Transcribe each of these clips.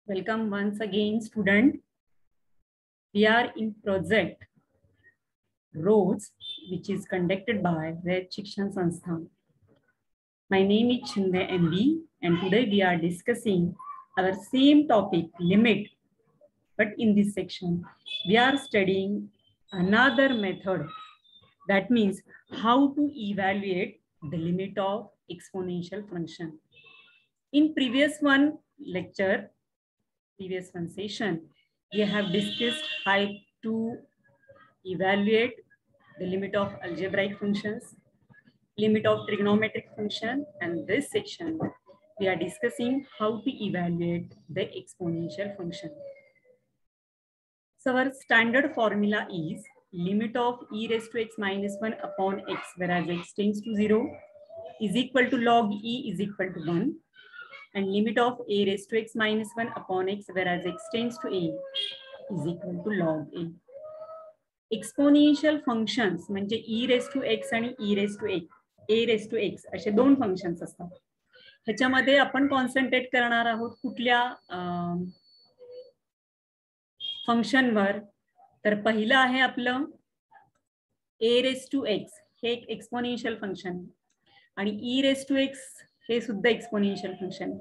Welcome once again, student. We are in project Roads, which is conducted by Red Shikshan Sansthan. My name is Shinde MB, and today we are discussing our same topic, limit. But in this section, we are studying another method. That means how to evaluate the limit of exponential function. In previous one session, we have discussed how to evaluate the limit of algebraic functions, limit of trigonometric function, and this section we are discussing how to evaluate the exponential function. So our standard formula is limit of e raised to x minus 1 upon x, whereas x tends to 0, is equal to log e is equal to 1, and limit of a raised to x minus 1 upon x, whereas x tends to a, is equal to log a. Exponential functions म्हणजे e raise to x आणि e raise to x, a raise to x असे दोन functions असतात. ह्याच्यामध्ये आपण concentrate करणार आहोत कुठल्या फंक्शनवर, तर पहिलं आहे आपलं ए रेस टू एक्स, हे एक एक्सपोनेन्शियल फंक्शन, आणि ई रेस टू एक्स हे सुद्धा एक्सपोनेन्शियल फंक्शन.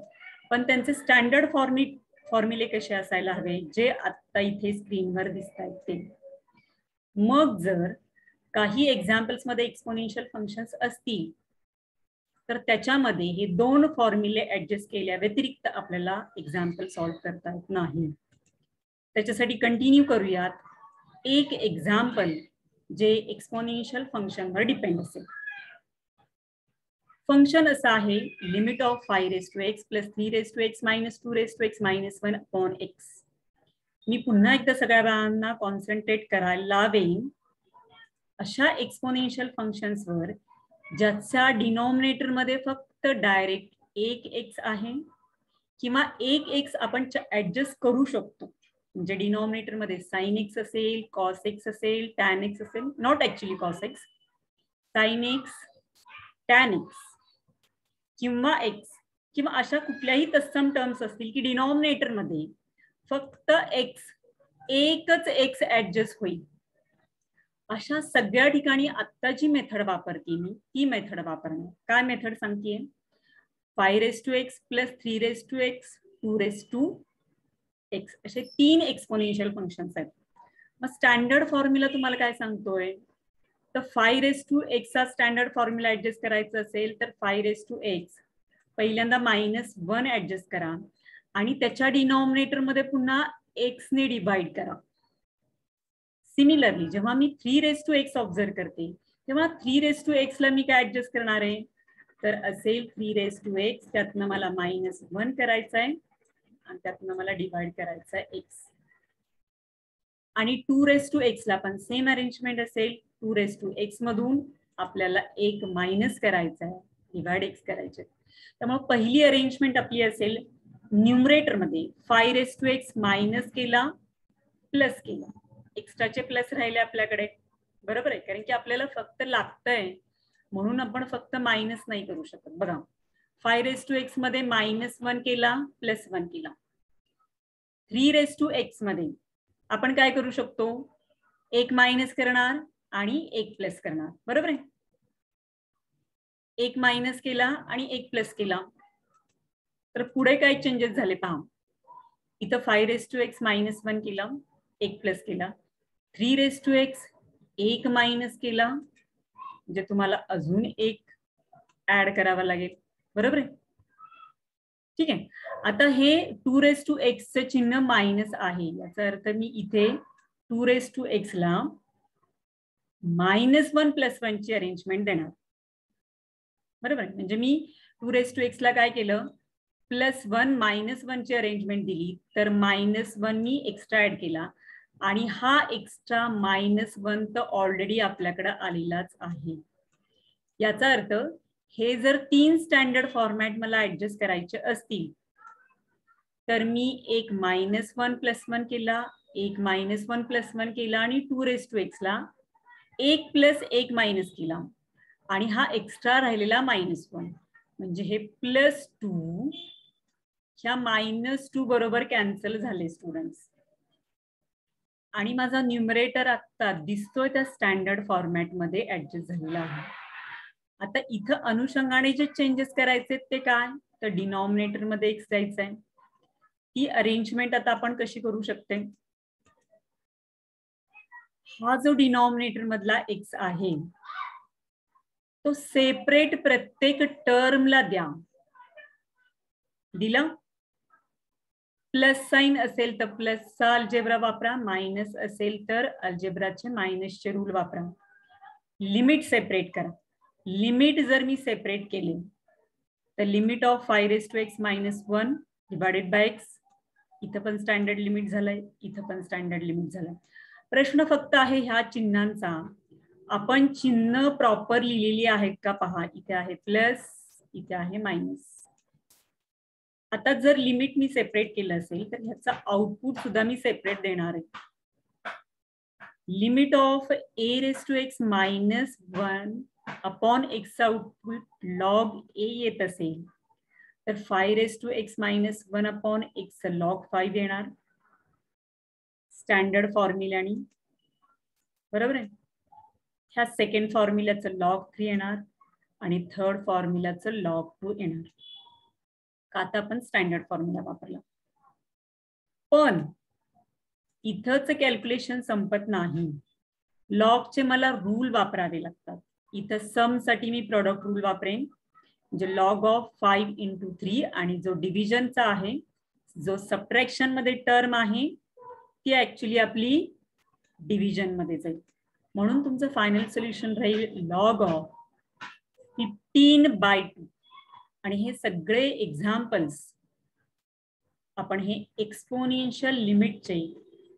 पण त्यांचे स्टँडर्ड फॉर्म्युले कसे असायला हवे, जे आता इथे स्क्रीनवर दिसत आहेत ते. मग जर काही एक्झाम्पल्स मध्ये एक्सपोनेन्शियल फंक्शन्स असतील तर त्याच्यामध्ये हे दोन फॉर्म्युले ऍडजस्ट केल्या व्यतिरिक्त आपल्याला एक्झाम्पल सॉल्व्ह करता येत नाही. त्याच्यासाठी कंटिन्यू करूयात एक एक्झाम्पल जे एक्सपोनेन्शियल फंक्शनवर डिपेंड असेल. फंक्शन असं आहे limit of 5 raised to x plus 3 raised to x minus 2 raised to x minus 1 upon x. मी पुन्हा एकदा सगळ्यांना कॉन्सन्ट्रेट करायला लावेन अशा एक्सपोनेन्शियल फंक्शन्सवर ज्याच्या डिनॉमिनेटर मध्ये फक्त डायरेक्ट एक एक्स आहे किंवा एक एक्स आपण ऍडजस्ट करू शकतो. म्हणजे डिनॉमिनेटर मध्ये साइन एक्स असेल, कॉस एक्स असेल, टॅन एक्स असेल, not actually cos x, sine x, tan x किंवा एक्स, किंवा अशा कुठल्याही तत्सम टर्म्स असतील की डिनॉमिनेटर मध्ये फक्त एक्स, एकच एक्स ऍडजस्ट होईल. अशा सगळ्या ठिकाणी आता जी मेथड वापरते मी ती मेथड वापरणार. काय मेथड सांगतेय, 5 raised to x plus 3 raised to x 2 raised to x असे तीन एक्सपोनेन्शियल फंक्शन्स आहेत. मग स्टँडर्ड फॉर्म्युला तुम्हाला काय सांगतोय, तर 5 raised to x चा स्टँडर्ड फॉर्म्युला ऍडजस्ट करायचा असेल तर 5 raised to x पहिल्यांदा -1 ऍडजस्ट करा आणि त्याच्या डिनॉमिनेटर मध्ये पुन्हा x ने डिवाइड करा. सिमिलरली जेव्हा मी 3 raised to x ऑब्झर्व करते तेव्हा 3 raised to x ला मी काय ऍडजस्ट करणार आहे, तर असेल 3 raised to x, त्यातनं मला -1 करायचं आहे आणि त्यातनं मला डिवाइड करायचं आहे x. आणि 2 raised to x ला पण सेम अरेंजमेंट असेल, 2 raised to x मधून आपल्याला एक मायनस करायचं आहे, डिवाइड x करायचे. त्यामुळे पहिली अरेंजमेंट आपली असेल न्यूमरेटर मध्ये 5 raised to x मायनस केला प्लस केला, एक्स्ट्राचे प्लस राहिले आपल्याकडे, बरोबर आहे, कारण की आपल्याला फक्त लागतंय म्हणून आपण फक्त मायनस नाही करू शकत. बघा 5 raised to x मध्ये -1 केला +1 केला. 3 raised to x मध्ये आपण काय करू शकतो, एक मायनस करणार आणि एक प्लस करणार, बरोबर आहे. एक मायनस केला आणि एक प्लस केला तर पुढे काय चेंजेस झाले पहा. इथं 5 raised to x -1 केला, एक प्लस केला. 3 raised to x एक मायनस केला, म्हणजे तुम्हाला अजून एक ऍड करावा लागेल, बरोबर आहे. ठीक आहे. आता हे 2 raised to x चे चिन्ह मायनस आहे, याचा अर्थ मी इथे 2 raised to x ला -1 + 1 ची अरेंजमेंट देणार, बरोबर. म्हणजे मी 2 raised to x ला काय केलं, +1 -1 ची अरेंजमेंट दिली, तर -1 मी एक्स्ट्रा ऍड केला आणि हा एक्स्ट्रा -1 तर ऑलरेडी आपल्याकडे आलेलाच आहे. याचा अर्थ हे जर 3 स्टँडर्ड फॉर्मॅट मला ऍडजस्ट करायचे असतील तर मी एक -1 + 1 केला, एक -1 + 1 केला आणि 2 raised to x ला एक प्लस एक मायनस केला आणि हा एक्स्ट्रा राहिलेला -1, म्हणजे हे +2 ह्या -2 बरोबर कॅन्सल झाले स्टुडंट्स. आणि माझा न्यूमरेटर आता दिसतोय त्या स्टँडर्ड फॉर्मॅट मध्ये ऍडजस्ट झालेला आहे. आता इथं अनुषंगाने जे चेंजेस करायचे ते काय, तर डिनॉमिनेटर मध्ये एक्स जायचं आहे. ही अरेंजमेंट आता आपण कशी करू शकते, हा जो डिनॉमिनेटर मधला एक्स आहे तो सेपरेट प्रत्येक टर्मला द्या. दिला. प्लस साइन असेल तर प्लसचा अल्जेब्रा वापरा, मायनस असेल तर अल्जेब्राचे मायनसचे रूल वापरा. लिमिट सेपरेट करा. लिमिट जर मी सेपरेट केले तर limit of 5⁻x - 1 divided by x, इथं पण स्टँडर्ड लिमिट झालंय, इथं पण स्टँडर्ड लिमिट झालंय. प्रश्न फक्त आहे ह्या चिन्हांचा, आपण चिन्ह प्रॉपर लिहिलेली आहेत का पहा. इथे आहे प्लस, इथे आहे मायनस. आता जर लिमिट मी सेपरेट केलं असेल तर ह्याचा आउटपुट सुद्धा मी सेपरेट देणार आहे. Limit of a⁻x - 1 upon x output log a येत असेल तर 5⁻x - 1 अपॉन x लॉग 5 येणार स्टँडर्ड फॉर्म्युल्यानी, बरोबर आहे. ह्या सेकंड फॉर्म्युल्याचं लॉग 3 येणार आणि थर्ड फॉर्म्युल्याचं लॉग 2 येणार. का आता आपण स्टँडर्ड फॉर्म्युला वापरला. पण इथंच कॅल्क्युलेशन संपत नाही, लॉगचे मला रूल वापरावे लागतात. इथं सम साठी मी प्रॉडक्ट रूल वापरेन, म्हणजे लॉग ऑफ 5 × 3, आणि जो डिव्हिजनचा आहे, जो सबट्रॅक्शन मध्ये टर्म आहे ती ऍक्च्युली आपली डिव्हिजन मध्ये जाईल. म्हणून तुमचं फायनल सोल्युशन राहील लॉग ऑफ 15/2. आणि हे सगळे एक्झाम्पल्स आपण हे एक्सपोनेन्शियल लिमिटचे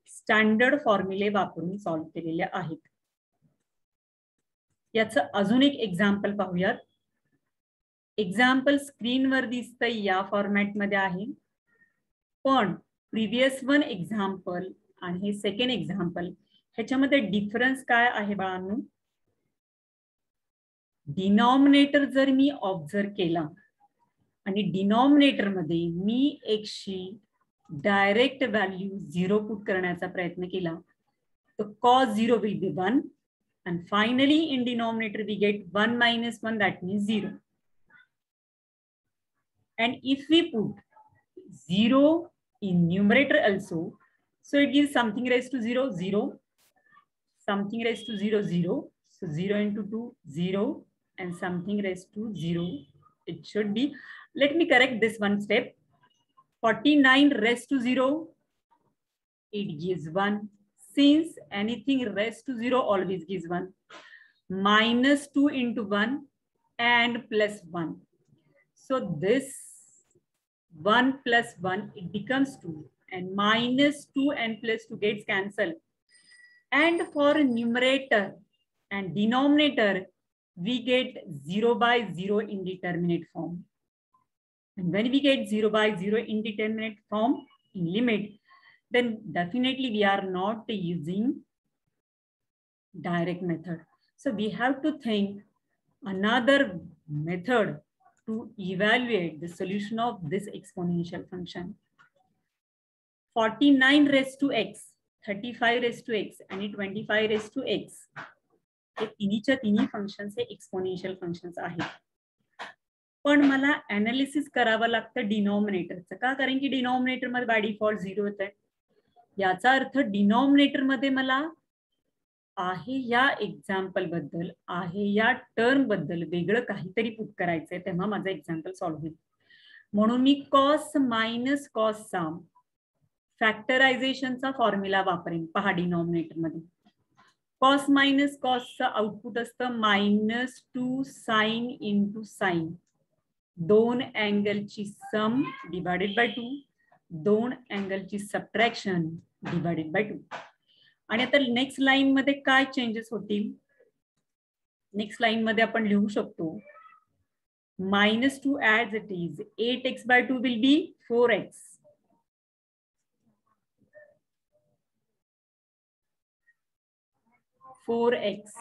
स्टँडर्ड फॉर्म्युले वापरून सॉल्व्ह केलेले आहेत. याचं अजून एक एक्झाम्पल पाहूयात. एक्झाम्पल स्क्रीनवर दिसतंय या फॉर्मॅट मध्ये आहे, पण प्रिव्हियस वन एक्झाम्पल आणि हे सेकंड एक्झाम्पल ह्याच्यामध्ये डिफरन्स काय आहे बाळांनो. डिनॉमिनेटर जर मी ऑब्झर्व केला आणि डिनॉमिनेटर मध्ये मी x ची डायरेक्ट व्हॅल्यू 0 पुट करण्याचा प्रयत्न केला तर cos 0 will be 1 and finally in denominator we get 1 - 1, that means 0. And if we put 0 in numerator also, so it gives something raised to 0 0, something raised to 0 0, so 0 × 2 0, and something raised to 0 it should be. Let me correct this one step. 49 raised to 0, it gives 1. Since anything raised to 0 always gives 1. -2 × 1 and +1. So this 1 + 1 it becomes 2, and -2 and +2 gets cancelled. And for numerator and denominator we get 0/0 indeterminate form. And when we get 0/0 indeterminate form in limit, then definitely we are not using direct method. So we have to think another method to evaluate the solution of this exponential function. 49 raised to x, 35 raised to x आणि 25 raised to x हे तिन्हीच्या तिन्ही functions हे exponential functions आहेत. पण मला analysis करावं लागतं डिनॉमिनेटरचं. का? कारण की डिनॉमिनेटर मध्ये बाय डिफॉल्ट 0 येत आहे. याचा अर्थ डिनॉमिनेटर मध्ये मला आहे या एक्झाम्पल बद्दल, आहे या टर्म बद्दल वेगळं काहीतरी पुट करायचंय, तेव्हा माझं एक्झाम्पल सॉल्व्ह होईल. म्हणून मी cos - cos चा फॅक्टरायझेशनचा फॉर्म्युला वापरेन. पहा डिनॉमिनेटर मध्ये cos - cos चं आउटपुट असतं -2 sin × sin, दोन अँगलची सम डिवाइडेड बाय 2, दोन अँगलची सबट्रॅक्शन डिवाइडेड बाय 2. आणि आता नेक्स्ट लाईन मध्ये काय चेंजेस होतील. नेक्स्ट लाईन मध्ये आपण लिहू शकतो -2 as it is 8x/2 will be 4x.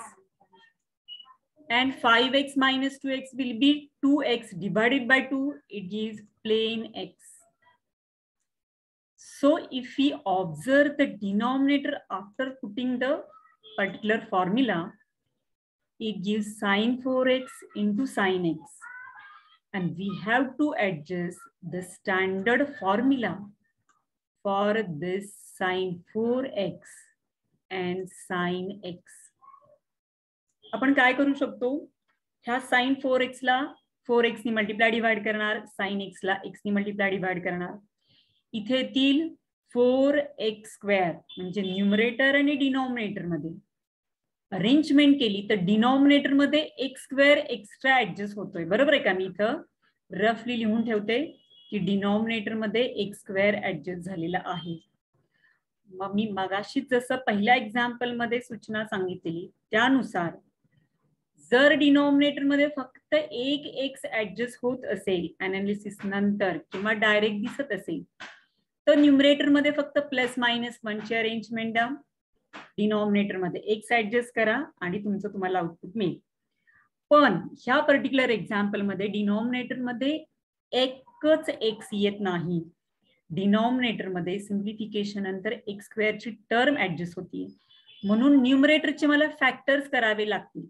And 5x - 2x will be 2x divided by 2, it gives plain x. So if we observe the denominator after putting the particular formula, it gives sin 4x into sin x, and we have to adjust the standard formula for this sin 4x and sin x. आपण काय करू शकतो, ह्या sin 4x ला 4x नी multiply divide करणार, sin x ला x नी मल्टिप्लाय डिवाइड करणार. इथे येतील 4x स्क्वेअर, म्हणजे न्यूमरेटर आणि डिनॉमिनेटर मध्ये अरेंजमेंट केली तर डिनॉमिनेटर मध्ये x स्क्वेअर एक्स्ट्रा ऍडजस्ट होतोय. बरोबर आहे का? मी इथं रफली लिहून ठेवते की डिनॉमिनेटर मध्ये x स्क्वेअर ऍडजस्ट झालेला आहे. मग मी मगाशी जसं पहिल्या एक्झाम्पल मध्ये सूचना सांगितली त्यानुसार जर डिनॉमिनेटर मध्ये फक्त एक x ऍडजस्ट होत असेल अनालिसिस नंतर किंवा डायरेक्ट दिसत असेल तर न्यूमरेटर मध्ये फक्त प्लस मायनस 1 ची अरेंजमेंट द्या, डिनॉमिनेटर मध्ये x ऍडजस्ट करा आणि तुमचं तुम्हाला आउटपुट मिळेल. पण ह्या पर्टिक्युलर एक्झाम्पल मध्ये डिनॉमिनेटर मध्ये एकच x येत नाही, डिनॉमिनेटर मध्ये सिम्प्लिफिकेशन नंतर x स्क्वेअर ची टर्म ऍडजस्ट होती, म्हणून न्यूमरेटरचे मला फॅक्टर्स करावे लागतील.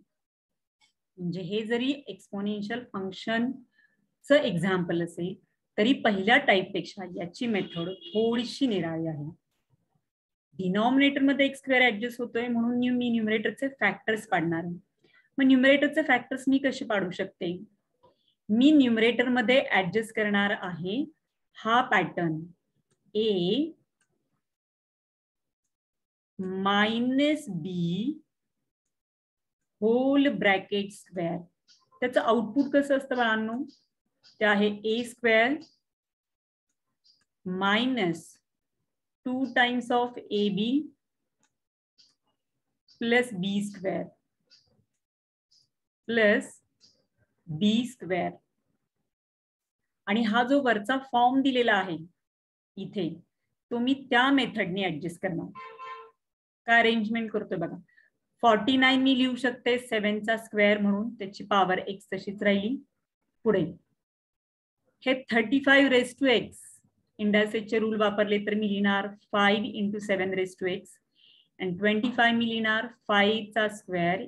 म्हणजे हे जरी एक्सपोनेन्शियल फंक्शनचं एक्झाम्पल असेल तरी पहिल्या टाइप पेक्षा याची मेथड थोडीशी निराळी आहे. डिनॉमिनेटर मध्ये x स्क्वेअर ऍडजस्ट होतोय म्हणून मी न्यूमरेटरचे फॅक्टर्स पाडणार आहे. मग न्यूमरेटरचे फॅक्टर्स मी कसे पाडू शकते? मी न्यूमरेटर मध्ये ऍडजस्ट करणार आहे हा pattern a minus b whole bracket square. त्याचं आउटपुट कसं असतं बाळांनो? ते आहे a square minus 2 times of ab plus b square plus b square. आणि हा जो वरचा फॉर्म दिलेला आहे इथे तो मी त्या मेथडने ऍडजस्ट करणार. काय अरेंजमेंट करतोय बघा. 49 मी लिहू शकते 7 चा स्क्वेअर म्हणून, त्याची पॉवर x तशीच राहिली. पुढे हे 35 रेस टू x इंडायसेसचे रूल वापरले तर मी लिहिणार 5 into 7 raise to x and 25 मी लिहिणार 5 चा square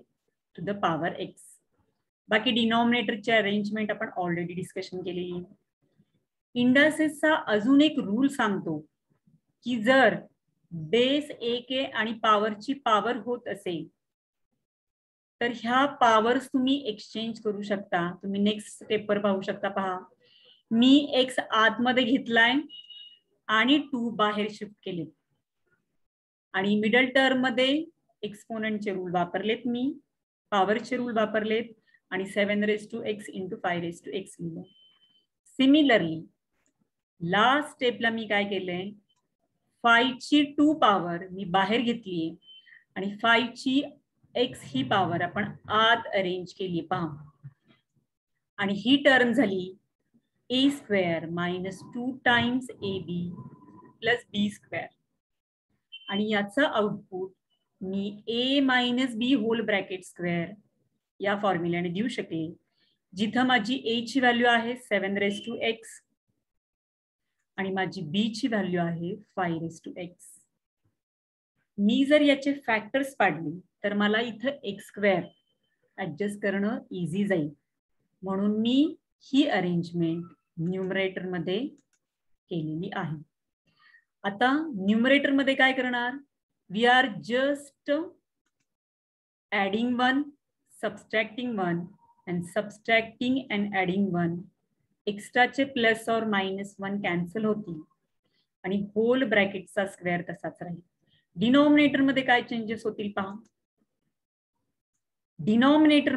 to the power x. बाकी डिनॉमिनेटरचे अरेंजमेंट आपण ऑलरेडी डिस्कशन केलेली. इंडायसेसचा अजून एक रूल सांगतो की जर बेस 1 आहे आणि पॉवरची पॉवर होत असेल तर ह्या पॉवर्स तुम्ही एक्सचेंज करू शकता. तुम्ही नेक्स्ट स्टेपवर पाहू शकता. पहा, मी x आतमध्ये घेतलाय आणि 2 बाहेर शिफ्ट केले आणि मिडल टर्म मध्ये एक्सपोनेंटचे रूल वापरलेत, मी पॉवरचे रूल वापरलेत आणि 7 raise to x into 5 raise to x लिहिलं. सिमिलरली लास्ट स्टेपला मी काय केलंय, 5 ची 2 पॉवर मी बाहेर घेतलीये आणि 5 ची x ही पॉवर आपण आत अरेंज केली. पहा, आणि ही टर्म झाली a square minus 2 times ab plus b square. आणि याचा आउटपुट मी a minus b whole bracket square या फॉर्म्युल्याने देऊ शकेल, जिथं माझी a ची व्हॅल्यू आहे 7 रेस टू x आणि माझी b ची व्हॅल्यू आहे 5 रेस टू x. मी जर याचे फॅक्टर्स पाडले तर मला इथं x स्क्वेअर ऍडजस्ट करणं इझी जाईल, म्हणून मी ही अरेंजमेंट न्यूमरेटर मध्ये केलेली आहे. आता न्यूमरेटर मध्ये काय करणार? We are just adding 1, subtracting 1 and subtracting and adding 1. एक्स्ट्राचे प्लस और मायनस 1 कॅन्सल होतील आणि होल ब्रॅकेटचा स्क्वेअर तसाच राहील. डिनॉमिनेटर मध्ये काय चेंजेस होतील पहा. डिनॉमिनेटर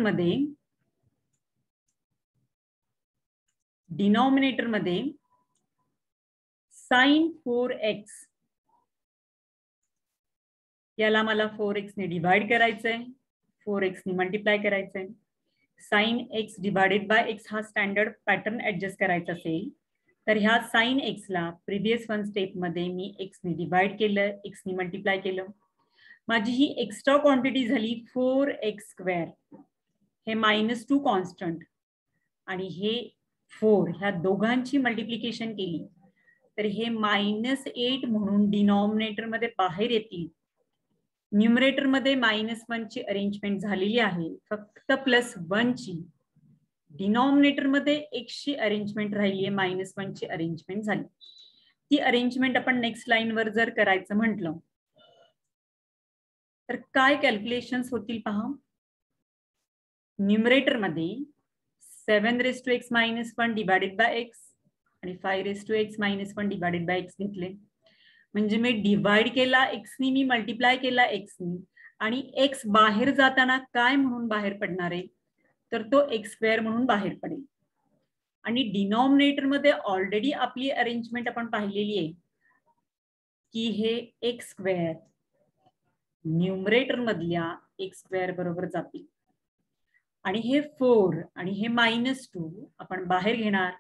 मध्ये sin 4x याला मला 4x ने डिवाइड करायचंय, 4x ने मल्टिप्लाय करायचंय. sin x divided by x हा स्टँडर्ड पॅटर्न ऍडजस्ट करायचा असेल तर ह्या sin x ला प्रिव्हियस 1 स्टेप मध्ये मी x ने डिवाइड केलं, x ने मल्टिप्लाय केलं. माझी ही एक्स्ट्रा क्वांटिटी झाली 4x स्क्वेअर. हे -2 कॉन्स्टंट आणि हे 4 ह्या दोघांची मल्टिप्लिकेशन केली तर हे -8 म्हणून डिनॉमिनेटर मध्ये बाहेर येतील. न्यूमरेटर मध्ये -1 ची अरेंजमेंट झालेली आहे, फक्त +1 ची. डिनॉमिनेटर मध्ये x ची अरेंजमेंट राहिली आहे, -1 ची अरेंजमेंट झाली. ती अरेंजमेंट आपण नेक्स्ट लाईन वर जर करायचं म्हटलं तर काय कॅल्क्युलेशन्स होतील पहा. न्यूमरेटर मध्ये 7x-1 डिवाइडेड बाय x आणि 5x-1 डिवाइडेड बाय x घेतले. म्हणजे मी डिवाइड केला x नी, मी मल्टिप्लाय केला x नी, आणि x बाहेर जाताना काय म्हणून बाहेर पडणार आहे, तर तो x² म्हणून बाहेर पडेल. आणि डिनॉमिनेटर मध्ये ऑलरेडी आपली अरेंजमेंट आपण पाहिलेली आहे की हे x² न्यूमरेटर मधल्या x² बरोबर जातील. आणि हे 4 आणि हे -2 आपण बाहेर घेणार.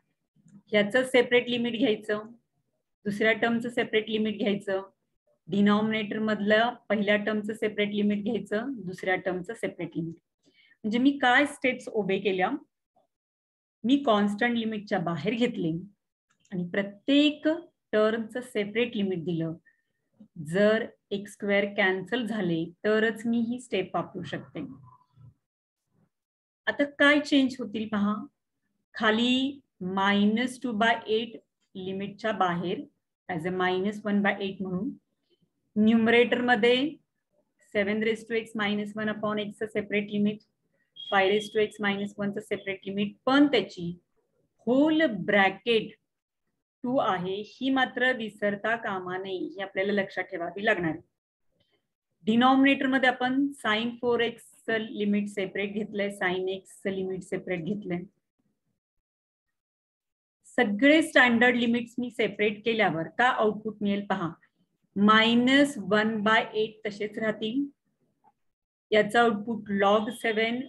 याचं सेपरेट लिमिट घ्यायचं, दुसऱ्या टर्मचं सेपरेट लिमिट घ्यायचं, डिनॉमिनेटर मधलं पहिल्या टर्मचं सेपरेट लिमिट घ्यायचं, दुसऱ्या टर्मचं सेपरेट लिमिट. म्हणजे मी काय स्टेप्स ओबे केल्या, मी कॉन्स्टंट लिमिटच्या बाहेर घेतले आणि प्रत्येक टर्मचं सेपरेट लिमिट दिलं. जर x² कॅन्सल झाले तरच मी ही स्टेप वापरू शकते. आता काय चेंज होतील पहा. खाली -2/8 लिमिटच्या बाहेर ॲज अ -1/8 म्हणून. न्यूमरेटर मध्ये 7x-1 चं सेपरेट लिमिट, 5x-1 चं सेपरेट लिमिट, पण त्याची होल ब्रॅकेट 2 आहे, ही मात्र विसरता कामा नये, ही आपल्याला लक्षात ठेवावी लागणार. डिनॉमिनेटर मध्ये आपण sin 4x चं लिमिट सेपरेट घेतलंय, sin x चं लिमिट सेपरेट घेतलंय. सगळे स्टँडर्ड लिमिट्स मी सेपरेट केल्यावर का आउटपुट मिळेल पहा. -1/8 तसेच राहतील. याचा आउटपुट log 7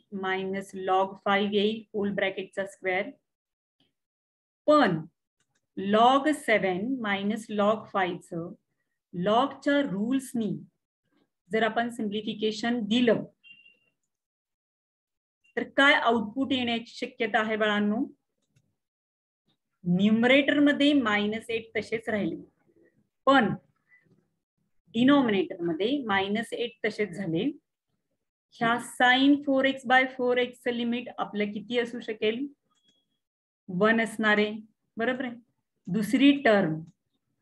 - log 5 येईल, होल ब्रॅकेटचा स्क्वेअर. पण log 7 - log 5 चं लॉगच्या रूल्सनी जर आपण सिम्प्लिफिकेशन दिलं तर काय आउटपुट येण्याची शक्यता आहे बाळांनो. न्यूमरेटर मध्ये -8 तसेच राहिले, पण डिनॉमिनेटर मध्ये -8 तसेच झाले. ह्या sin 4x/4x चं लिमिट आपलं किती असू शकेल, 1 असणारे, बरोबर आहे. दुसरी टर्म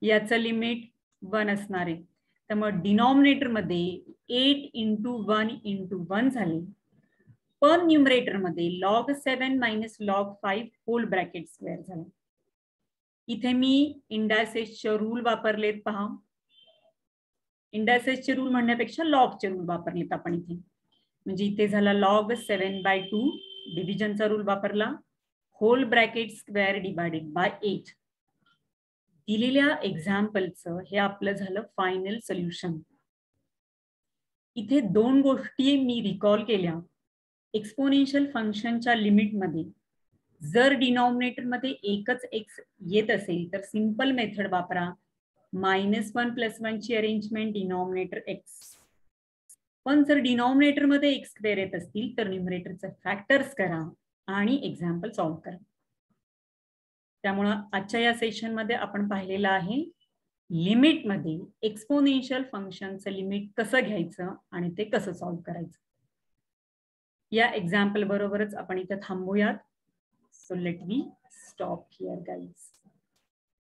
याचं लिमिट 1 असणारे. त्यामुळे डिनॉमिनेटर मध्ये 8 × 1 × 1 झाले, पण न्यूमरेटर मध्ये log 7 - log 5 hole bracket square झाले. इथे मी इंडायसेसचे रूल वापरलेत पहा. इंडायसेसचे रूल म्हणण्यापेक्षा लॉगचे रूल वापरलेत आपण इथे. म्हणजे इथे झाला log 7/2, डिव्हिजनचा रूल वापरला, whole bracket square divided by 8. दिलेल्या एक्झाम्पलचं हे आपलं झालं फायनल सोल्युशन. इथे 2 गोष्टी मी रिकॉल केल्या. एक्सपोनेन्शियल फंक्शनच्या लिमिटमध्ये जर डिनॉमिनेटर मध्ये एकच x येत असेल तर सिंपल मेथड वापरा, -1 + 1 ची अरेंजमेंट, डिनॉमिनेटर x. पण जर डिनॉमिनेटर मध्ये x² येत असतील तर न्यूमरेटरचे फॅक्टर्स करा आणि एक्झाम्पल सॉल्व्ह करा. त्यामुळे आजच्या या सेशन मध्ये आपण पाहिलेलं आहे लिमिट मध्ये एक्सपोनेन्शियल फंक्शनचं लिमिट कसं घ्यायचं आणि ते कसं सॉल्व्ह करायचं. या एक्झाम्पल बरोबरच आपण इथे थांबूयात. So let me stop here, guys.